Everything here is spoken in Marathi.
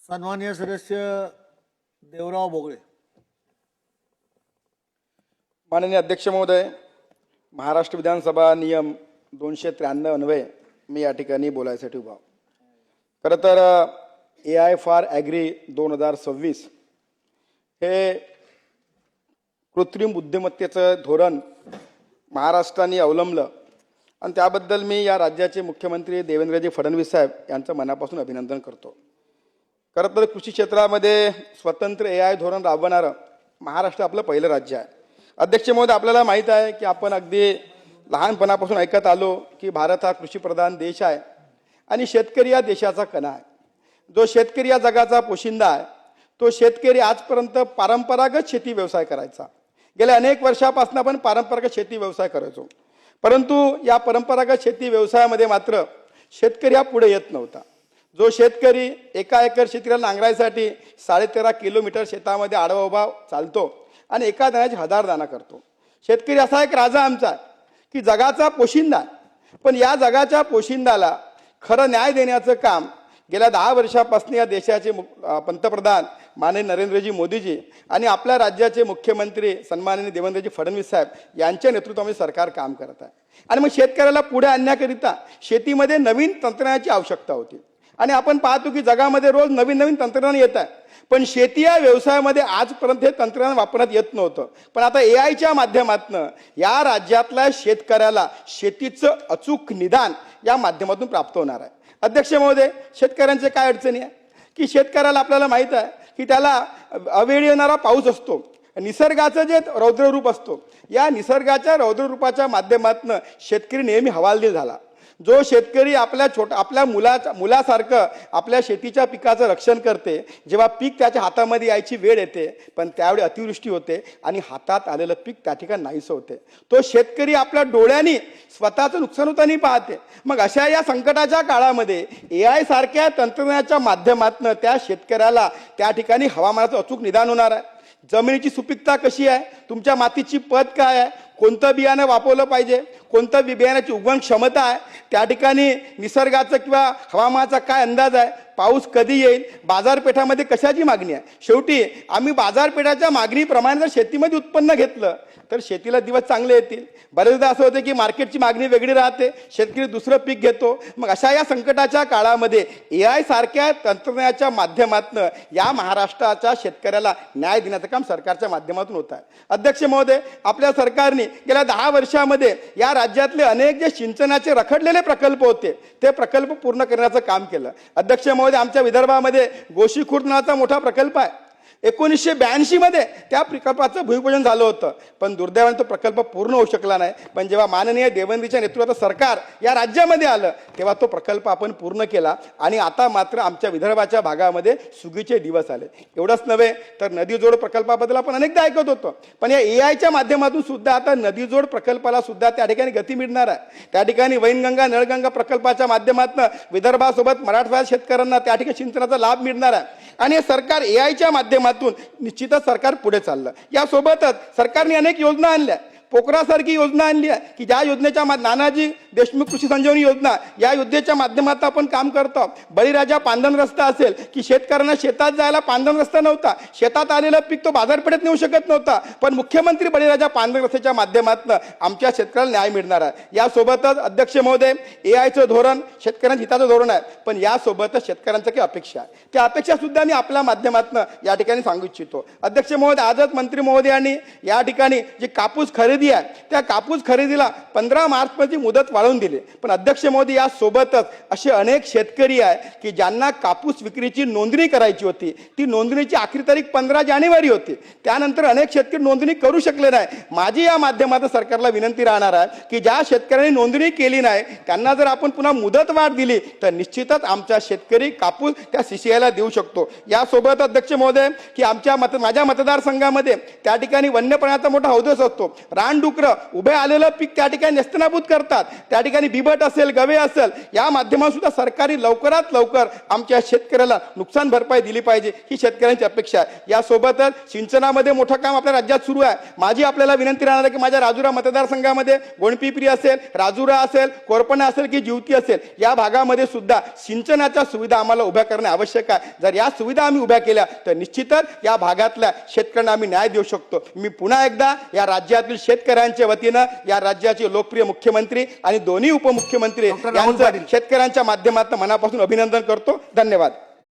सन्माननीय सदस्य देवराव बोगळे. माननीय अध्यक्ष महोदय, महाराष्ट्र विधानसभा नियम 293 अन्वये मी या ठिकाणी बोलायसाठी उभा. खरं तर AI फॉर ॲग्री 2026 हे कृत्रिम बुद्धिमत्तेचं धोरण महाराष्ट्राने अवलंबलं आणि त्याबद्दल मी या राज्याचे मुख्यमंत्री देवेंद्रजी फडणवीस साहेब यांचं मनापासून अभिनंदन करतो. खरं तर कृषी क्षेत्रामध्ये स्वतंत्र AI धोरण राबवणारं महाराष्ट्र आपलं पहिलं राज्य आहे. अध्यक्ष महोदय, आपल्याला माहीत आहे की आपण अगदी लहानपणापासून ऐकत आलो की भारत हा कृषीप्रधान देश आहे आणि शेतकरी या देशाचा कणा आहे. जो शेतकरी या जगाचा पोशिंदा आहे तो शेतकरी आजपर्यंत परंपरागत शेती व्यवसाय करायचा. गेल्या अनेक वर्षापासून आपण परंपरागत शेती व्यवसाय करायचो, परंतु या परंपरागत शेती व्यवसायामध्ये मात्र शेतकरी हा पुढे येत नव्हता. जो शेतकरी एका एकर शेतीला नांगरायसाठी 13.5 किलोमीटर शेतामध्ये आडवा उभा चालतो आणि एका दाण्याची 1000 दाणा करतो. शेतकरी असा एक राजा आमचा की जगाचा पोशिंदा, पण या जगाच्या पोशिंदाला खरं न्याय देण्याचं काम गेल्या 10 वर्षापासून या देशाचे पंतप्रधान माननीय नरेंद्रजी मोदीजी आणि आपल्या राज्याचे मुख्यमंत्री सन्माननीय देवेंद्रजी फडणवीस साहेब यांच्या नेतृत्वामध्ये सरकार काम करत आहे. आणि मग शेतकऱ्याला पुढे आणण्याकरिता शेतीमध्ये नवीन तंत्रज्ञानाची आवश्यकता होती आणि आपण पाहतो की जगामध्ये रोज नवीन नवीन तंत्रज्ञान येत आहे, पण शेती या व्यवसायामध्ये आजपर्यंत हे तंत्रज्ञान वापरण्यात येत नव्हतं. पण आता AIच्या माध्यमातून या राज्यातल्या शेतकऱ्याला शेतीचं अचूक निदान या माध्यमातून प्राप्त होणार आहे. अध्यक्ष महोदय, शेतकऱ्यांचे काय अडचणी आहे की शेतकऱ्याला आपल्याला माहीत आहे की त्याला अवेळी येणारा पाऊस असतो, निसर्गाचं जे रौद्ररूप असतो, या निसर्गाच्या रौद्ररूपाच्या माध्यमातून शेतकरी नेहमी हवालदिल झाला. जो शेतकरी आपल्या मुलासारखं आपल्या शेतीच्या पिकाचं रक्षण करते, जेव्हा पीक त्याच्या हातामध्ये यायची वेळ येते पण त्यावेळी अतिवृष्टी होते आणि हातात आलेलं पीक त्या ठिकाणी नाहीसं होते, तो शेतकरी आपल्या डोळ्यांनी स्वतःचं नुकसान होताना पाहते. मग अशा या संकटाच्या काळामध्ये AI सारख्या तंत्रज्ञानाच्या माध्यमातून त्या शेतकऱ्याला त्या ठिकाणी हवामानाचं अचूक निदान होणार आहे. जमिनीची सुपीकता कशी आहे, तुमच्या मातीची पत काय आहे, कोणतं बियाणं वापरलं पाहिजे, कोणतं बियाण्याची उगवण क्षमता आहे, त्या ठिकाणी निसर्गाचं किंवा हवामानाचा काय अंदाज आहे, पाऊस कधी येईल, बाजारपेठामध्ये कशाची मागणी आहे. शेवटी आम्ही बाजारपेठाच्या मागणीप्रमाणे जर शेतीमध्ये उत्पन्न घेतलं तर शेतीला दिवस चांगले येतील. बरेचदा असं होतं की मार्केटची मागणी वेगळी राहते, शेतकरी दुसरं पीक घेतो. मग अशा या संकटाच्या काळामध्ये AI सारख्या तंत्रज्ञानाच्या माध्यमातून या महाराष्ट्राच्या शेतकऱ्याला न्याय देण्याचं काम सरकारच्या माध्यमातून होत आहे. अध्यक्ष महोदय, आपल्या सरकारने गेल्या 10 वर्षामध्ये या राज्यातले अनेक जे सिंचनाचे रखडलेले प्रकल्प होते ते प्रकल्प पूर्ण करण्याचं काम केलं. अध्यक्ष महोदय, आमच्या विदर्भामध्ये गोशीखुर्द नावाचा मोठा प्रकल्प आहे. 1982 मध्ये त्या प्रकल्पाचं भूमिपूजन झालं होतं, पण दुर्दैवाने तो प्रकल्प पूर्ण होऊ शकला नाही. पण जेव्हा माननीय देवेंद्रजीच्या नेतृत्वाचं सरकार या राज्यामध्ये आलं तेव्हा तो प्रकल्प आपण पूर्ण केला आणि आता मात्र आमच्या विदर्भाच्या भागामध्ये सुगीचे दिवस आले. एवढंच नव्हे तर नदीजोड प्रकल्पाबद्दल आपण अनेकदा ऐकत होतो, पण या AIच्या माध्यमातून सुद्धा आता नदीजोड प्रकल्पाला सुद्धा त्या ठिकाणी गती मिळणार आहे. त्या ठिकाणी वैनगंगा नळगंगा प्रकल्पाच्या माध्यमातून विदर्भासोबत मराठवाड्यात शेतकऱ्यांना त्या ठिकाणी सिंचनाचा लाभ मिळणार आहे आणि हे सरकार AIच्या माध्यमातून निश्चितच सरकार पुढे चाललं. यासोबतच सरकारने अनेक योजना आणल्या, पोखरासारखी योजना आणली आहे की ज्या योजनेच्या नानाजी देशमुख कृषी संजीवनी योजना या योजनेच्या माध्यमातून आपण काम करतो. बळीराजा पांदन रस्ता असेल की शेतकऱ्यांना शेतात जायला पांदन रस्ता नव्हता, शेतात आलेलं पीक तो बाजारपेठेत नेऊ शकत नव्हता, पण मुख्यमंत्री बळीराजा पांदन रस्त्याच्या माध्यमातून आमच्या शेतकऱ्याला न्याय मिळणार आहे. यासोबतच अध्यक्ष महोदय, AIचं धोरण शेतकऱ्यांच्या हिताचं धोरण आहे, पण यासोबतच शेतकऱ्यांच्या काही अपेक्षा आहे, त्या अपेक्षा सुद्धा मी आपल्या माध्यमातून या ठिकाणी सांगू इच्छितो. अध्यक्ष महोदय, आजच मंत्री महोदयांनी या ठिकाणी जी कापूस खरेदी आहे त्या कापूस खरेदीला 15 मार्चमध्ये मुदत वाढवून दिली. पण अध्यक्ष महोदय, या सोबतच असे अनेक शेतकरी आहे की ज्यांना कापूस विक्रीची नोंदणी करायची होती, ती नोंदणीची आखरी तारीख 15 जानेवारी होती. त्यानंतर अनेक शेतकरी नोंदणी करू शकले नाही. माझी या माध्यमातून सरकारला विनंती राहणार आहे की ज्या शेतकऱ्यांनी नोंदणी केली नाही त्यांना जर आपण पुन्हा मुदत वाढ दिली तर निश्चितच आमचा शेतकरी कापूस त्या CCIला देऊ शकतो. यासोबत अध्यक्ष महोदय की माझ्या मतदारसंघामध्ये त्या ठिकाणी वन्य प्राण्याचा मोठा हौद असतो, रान रानडुकरं उभे आलेलं पीक त्या ठिकाणी नेस्तनाबूत करतात. त्या ठिकाणी बिबट असेल, गवे असेल, या माध्यमातून सुद्धा सरकारने लवकरात लवकर आमच्या शेतकऱ्याला नुकसान भरपाई दिली पाहिजे, ही शेतकऱ्यांची अपेक्षा आहे. यासोबतच सिंचनामध्ये मोठं काम आपल्या राज्यात सुरू आहे. माझी आपल्याला विनंती राहणार आहे की माझ्या राजुरा मतदारसंघामध्ये गोंडपिपरी असेल, राजुरा असेल, कोरपणा असेल की जिवती असेल, या भागामध्ये सुद्धा सिंचनाच्या सुविधा आम्हाला उभ्या करणे आवश्यक आहे. जर या सुविधा आम्ही उभ्या केल्या तर निश्चितच या भागातल्या शेतकऱ्यांना आम्ही न्याय देऊ शकतो. मी पुन्हा एकदा या राज्यातील शेतकऱ्यांच्या वतीनं या राज्याचे लोकप्रिय मुख्यमंत्री आणि दोन्ही उपमुख्यमंत्री डॉक्टर राहुल यांचं पाटील. शेतकऱ्यांच्या माध्यमातून मनापासून अभिनंदन करतो. धन्यवाद.